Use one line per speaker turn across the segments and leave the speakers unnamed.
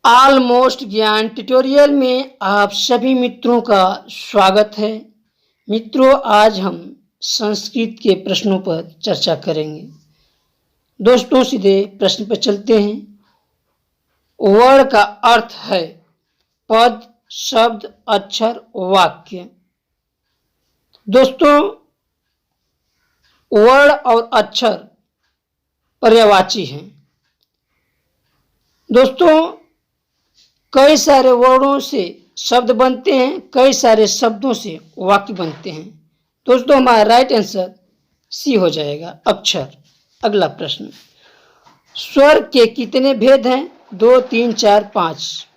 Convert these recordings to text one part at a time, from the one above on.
Almost ज्ञान tutorial में आप सभी मित्रों का स्वागत है। मित्रों, आज हम संस्कृत के प्रश्नों पर चर्चा करेंगे। दोस्तों, सीधे प्रश्न पर चलते हैं। वर्ण का अर्थ है पद, शब्द, अक्षर, वाक्य। दोस्तों, वर्ण और अक्षर पर्यायवाची हैं। दोस्तों, कई सारे वर्णों से शब्द बनते हैं, कई सारे शब्दों से वाक्य बनते हैं। दोस्तों, हमारा राइट आंसर सी हो जाएगा, अक्षर। अगला प्रश्न, स्वर के कितने भेद हैं? 2, 3, 4, 5।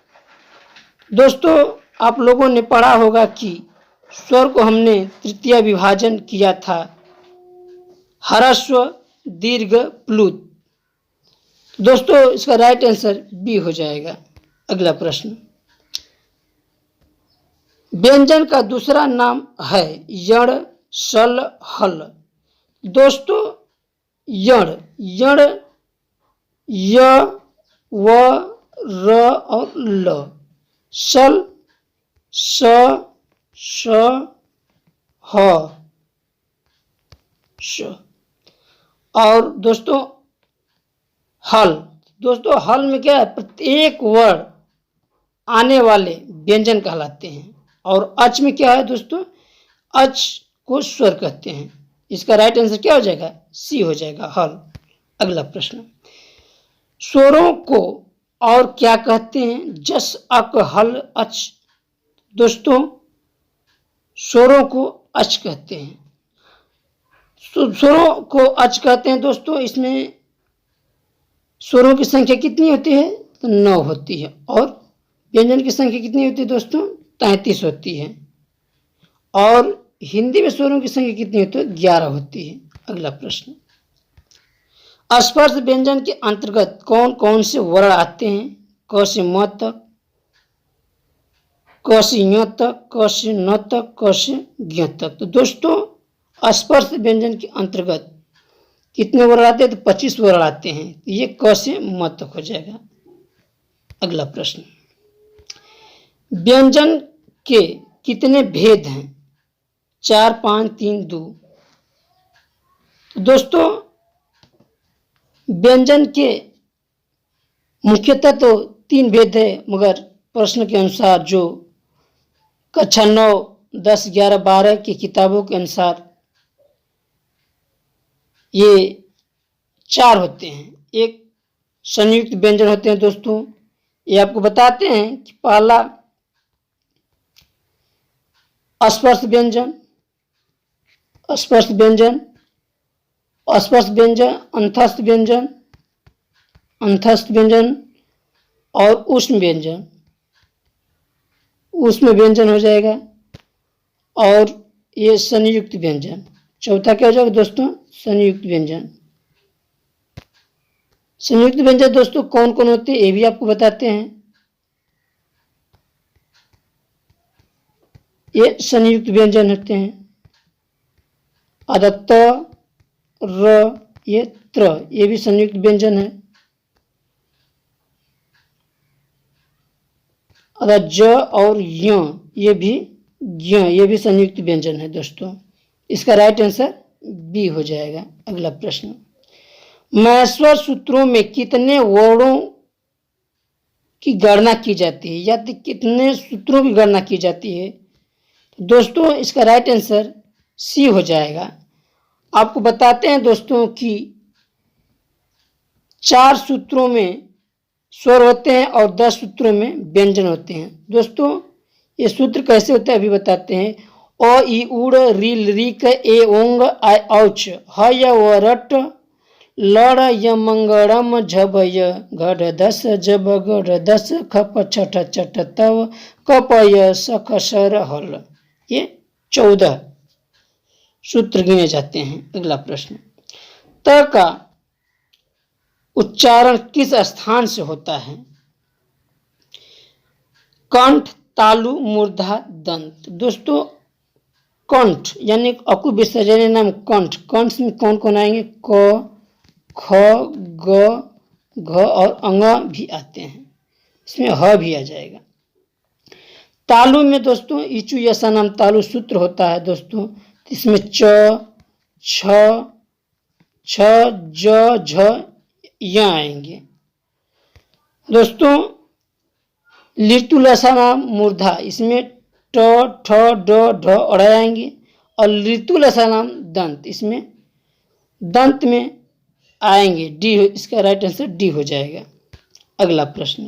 दोस्तों, आप लोगों ने पढ़ा होगा कि स्वर को हमने तृतीय विभाजन किया था, ह्रस्व, दीर्घ, प्लुत। दोस्तों, इसका राइट आंसर बी हो जाएगा। अगला प्रश्न, व्यंजन का दूसरा नाम है यण, शल, हल। दोस्तों, यण य, व, र और ल। शल स, श, ह, श। और दोस्तों हल। दोस्तों, हल में क्या है? प्रत्येक वर्ण आने वाले व्यंजन कहलाते हैं। और अच में क्या है दोस्तों? अच को स्वर कहते हैं। इसका राइट आंसर क्या हो जाएगा? सी हो जाएगा, हल। अगला प्रश्न, स्वरों को और क्या कहते हैं? जस, अक, हल, अच। दोस्तों, स्वरों को अच कहते हैं। स्वरों को अच कहते हैं। दोस्तों, इसमें स्वरों की संख्या कितनी होती है? तो 9 होती है। और व्यंजन की संख्या कितनी होती है दोस्तों? 33 होती है। और हिंदी में स्वरों की संख्या कितनी होती है? 11 होती है। अगला प्रश्न, स्पर्श व्यंजन के अंतर्गत कौन कौन से वर्ण आते हैं? क से म तक, क से य तक, क से न तक, क से ज्ञ तक। तो दोस्तों, स्पर्श व्यंजन के अंतर्गत कितने वर्ण आते हैं? तो 25 वर्ण आते हैं। तो ये क से म तक हो जाएगा। अगला प्रश्न, व्यंजन के कितने भेद हैं? 4, 5, 3, 2। तो दोस्तों, व्यंजन के मुख्यतः तो 3 भेद है, मगर प्रश्न के अनुसार जो कक्षा 9, 10, 11, 12 की किताबों के अनुसार ये 4 होते हैं। एक संयुक्त व्यंजन होते हैं। दोस्तों, ये आपको बताते हैं कि पहला स्पर्श व्यंजन, स्पर्श व्यंजन, स्पर्श व्यंजन, अंतस्थ व्यंजन, अंतस्थ व्यंजन और उष्म व्यंजन। उष्म व्यंजन हो जाएगा। और ये संयुक्त व्यंजन। चौथा क्या हो जाएगा दोस्तों? संयुक्त व्यंजन। संयुक्त व्यंजन दोस्तों कौन कौन होते हैं ये भी आपको बताते हैं। ये संयुक्त व्यंजन होते हैं। त, र, ये त्र, ये भी संयुक्त व्यंजन है। ज और य, ये भी ज्ञ, ये भी संयुक्त व्यंजन है। दोस्तों, इसका राइट आंसर बी हो जाएगा। अगला प्रश्न, महेश्वर सूत्रों में कितने वर्णों की गणना की जाती है? या कितने सूत्रों की गणना की जाती है? दोस्तों, इसका राइट आंसर सी हो जाएगा। आपको बताते हैं दोस्तों कि 4 सूत्रों में स्वर होते हैं और 10 सूत्रों में व्यंजन होते हैं। दोस्तों, ये सूत्र कैसे होते हैं अभी बताते हैं। अ, इ, उड़, रील, ऋक, ए, ओंग, आय, औच, ह, य, व, रट, लड़, य, मंगड़म, झब, य, घड़, दस, जब, गढ़, दस, खप, छठ, चट, तव, कप, य, सख, सर, हल। ये 14 सूत्र गिने जाते हैं। अगला प्रश्न, त का उच्चारण किस स्थान से होता है? कंठ, तालु, मूर्धा, दंत। दोस्तों, कंठ यानी अकु विसर्जन नाम कंठ। कंठ में कौन कौन आएंगे? क, ख, ग, घ और अंग भी आते हैं। इसमें ह भी आ जाएगा। तालु में दोस्तों इचु यसा नाम तालु सूत्र होता है दोस्तों, इसमें च, छ, छ, ज, झ य आएंगे। दोस्तों लिटु लसा नाम मूर्धा, इसमें ट, ठ, ड, ढ और आएंगे। और ऋतु लसा नाम दंत, इसमें दंत में आएंगे डी, इसका राइट आंसर डी हो जाएगा। अगला प्रश्न,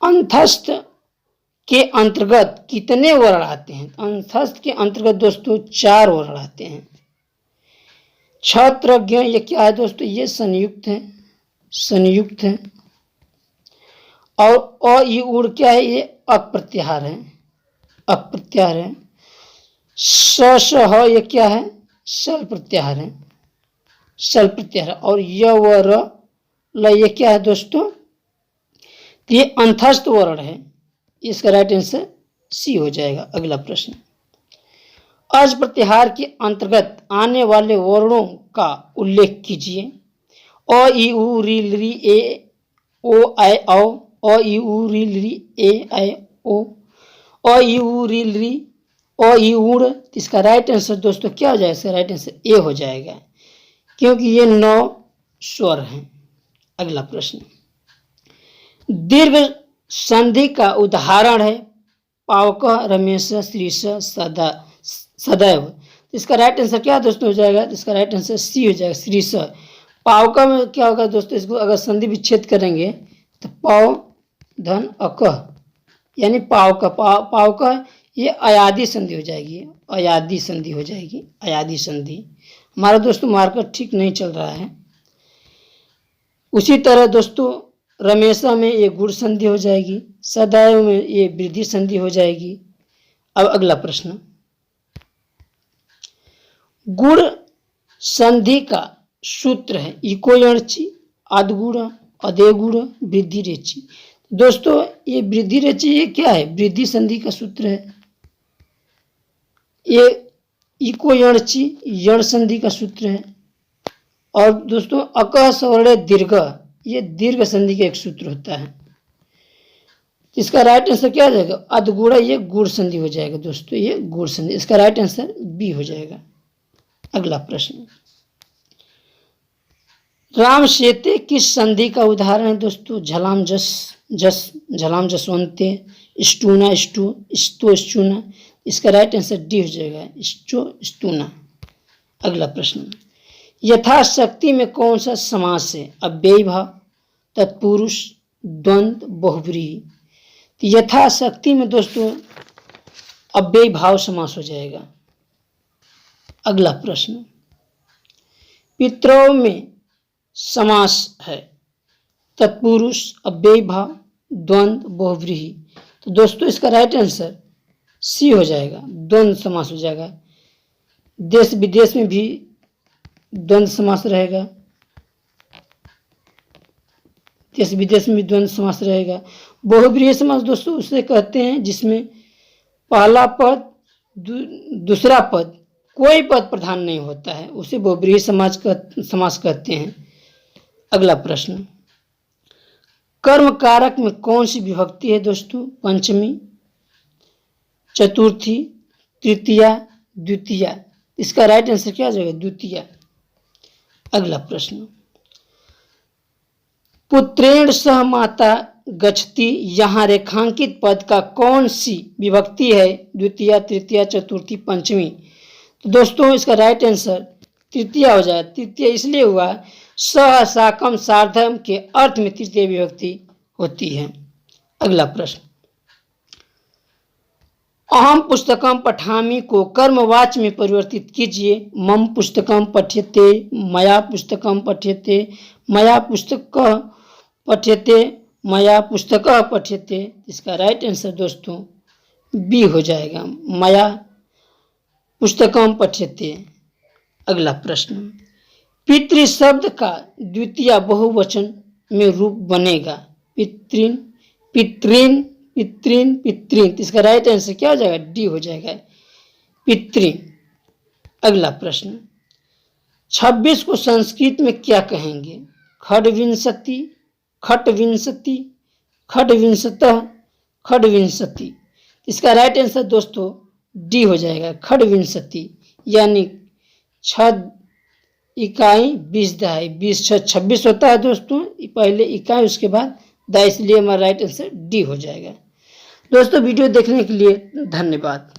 अंतस्थ के अंतर्गत कितने वर्ण आते हैं? अंतस्थ के अंतर्गत दोस्तों 4 वर्ण आते हैं। छत्र ज्ञ ये क्या है दोस्तों? ये संयुक्त है, संयुक्त है। और अ ई उड़ क्या है? ये अप्रत्याहार है, अप्रत्याहार है। स श ह ये क्या है? सल प्रत्याहार है, सल प्रत्याहार। और य व र ल ये क्या है दोस्तों? ये अंतस्थ वर्ण है, इसका राइट आंसर सी हो जाएगा। अगला प्रश्न, अज प्रत्याहार के अंतर्गत आने वाले वर्णों का उल्लेख कीजिए। अ ई उ री ली ए ओ आई औ, अ ई उ री ली ए आई ओ, अ ई उ री ली अ ई उड़। इसका राइट आंसर दोस्तों क्या हो जाएगा? इसका राइट आंसर ए हो जाएगा, क्योंकि ये 9 स्वर हैं। अगला प्रश्न, दीर्घ संधि का उदाहरण है पावक, रमेश, श्रीश, सदा, सदैव। इसका राइट आंसर क्या दोस्तों हो जाएगा? इसका राइट आंसर सी हो जाएगा, श्रीश। पावका में क्या होगा दोस्तों? इसको अगर संधि विच्छेद करेंगे तो पाव धन अक, यानी पावका, पावका ये अयादी संधि हो जाएगी, अयादी संधि हो जाएगी, अयादी संधि। हमारा दोस्तों मार्कर ठीक नहीं चल रहा है। उसी तरह दोस्तों रमेशा में ये गुण संधि हो जाएगी, सदैव में ये वृद्धि संधि हो जाएगी। अब अगला प्रश्न, गुण संधि का सूत्र है इको यणची, आदगुण, अदेगुण, वृद्धि रेची। दोस्तों ये वृद्धि रेची ये क्या है? वृद्धि संधि का सूत्र है। ये इको यणची यण संधि का सूत्र है। और दोस्तों अकह सवर्णे दीर्घ, ये दीर्घ संधि का एक सूत्र होता है। इसका राइट आंसर क्या हो जाएगा? अदगुण, ये गुण संधि हो जाएगा दोस्तों, ये गुण संधि। इसका राइट आंसर बी हो जाएगा। अगला प्रश्न, राम सेते किस संधि का उदाहरण है दोस्तों? झलाम जस, जस, झलाम जसवंते, स्टूना स्टू, स्तो स्टूना। इसका राइट आंसर डी हो जाएगा, स्टो स्टूना। अगला प्रश्न, यथाशक्ति में कौन सा समास है? अव्ययी भाव, तत्पुरुष, द्वंद्व, बहुब्रीहि। तो यथाशक्ति में दोस्तों अव्ययी भाव समास हो जाएगा। अगला प्रश्न, पितरों में समास है तत्पुरुष, अव्ययी भाव, द्वंद्व, बहुब्रीहि। तो दोस्तों इसका राइट आंसर सी हो जाएगा, द्वंद्व समास हो जाएगा। देश विदेश में भी द्वंद्व समास रहेगा, देश विदेश में भी द्वंद्व समास रहेगा। बहुब्रीहि समास दोस्तों उसे कहते हैं जिसमें पहला पद दूसरा पद कोई पद प्रधान नहीं होता है, उसे बहुब्रीहि समास कहते हैं। अगला प्रश्न, कर्म कारक में कौन सी विभक्ति है दोस्तों? पंचमी, चतुर्थी, तृतीया, द्वितीया। इसका राइट आंसर क्या हो जाएगा? द्वितीया। अगला प्रश्न, पुत्रेण सह माता गच्छति, यहाँ रेखांकित पद का कौन सी विभक्ति है? द्वितीया, तृतीया, चतुर्थी, पंचमी। तो दोस्तों इसका राइट आंसर तृतीया हो जाए। तृतीया इसलिए हुआ सह, साकम, सार्धम के अर्थ में तृतीय विभक्ति होती है। अगला प्रश्न, अहम पुस्तकम पठामि को कर्मवाच्य में परिवर्तित कीजिए। मम पुस्तकम पठ्यते, मया पुस्तकम पठ्यते, मया पुस्तकः पठ्यते, मया पुस्तकः पठ्यते। इसका राइट आंसर दोस्तों बी हो जाएगा, मया पुस्तकम पठ्यते। अगला प्रश्न, पितृ शब्द का द्वितीय बहुवचन में रूप बनेगा। पितृन, पितृन, पितृन, पितृन। इसका राइट आंसर क्या हो जाएगा? डी हो जाएगा, पितृन। अगला प्रश्न, 26 को संस्कृत में क्या कहेंगे? खडविंशति, खटविंशति, खडविंशतः, खडविंशति। इसका राइट आंसर दोस्तों डी हो जाएगा, खडविंशति, यानी 6 इकाई 20 दहाई, 20 6 26 होता है दोस्तों, पहले इकाई उसके बाद दहाई, इसलिए हमारा राइट आंसर डी हो जाएगा। दोस्तों वीडियो देखने के लिए धन्यवाद।